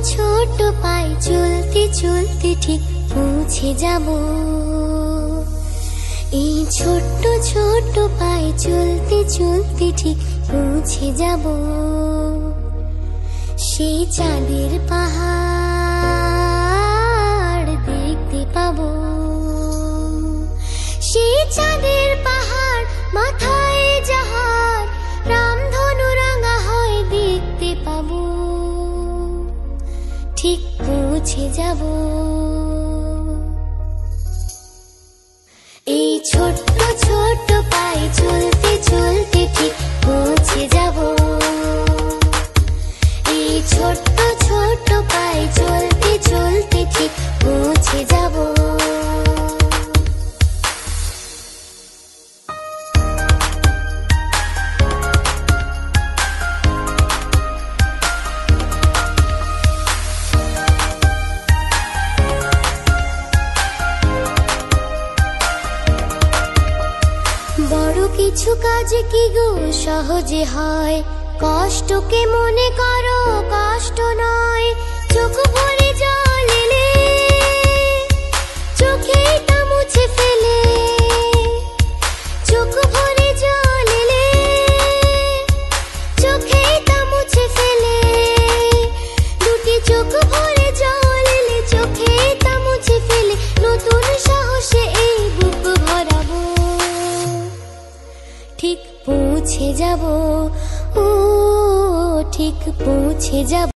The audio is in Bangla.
ছোট পায়ে চলতে চলতে ঠিক পৌঁছে যাব। এই ছোট্ট ছোট্ট পায়ে চলতে চলতে ঠিক পৌঁছে যাব। সেই চাঁদের পাহাড় দেখতে পাবো। সেই চাঁদের পাহাড় মাথায় যাহার রামধনু রাঙা হয় দেখতে পাবো। ঠিক পৌঁছে যাব। এই ছোট্ট ছোট্ট পায়ে চলতে চলতে ঠিক পৌঁছে যাব। এই ছোট্ট ছোট্ট পায়ে চলতে চলতে ঠিক পৌঁছে যাব। বড় কিছু কাজ কি গো সহজে হয়, কষ্টকে মনে করো কষ্ট নয়। চোখ ভরে জল এলে চোখে তা মুছে ফেলে। চোখ ভরে জল এলে চোখে তা মুছে ফেলে। দুটি চোখ ভরে জল এলে চোখে তা মুছে ফেলে। নতুন সাহসে এই বুক ভরাবো। ঠিক পৌঁছে যাব, ও ঠিক পৌঁছে যাব।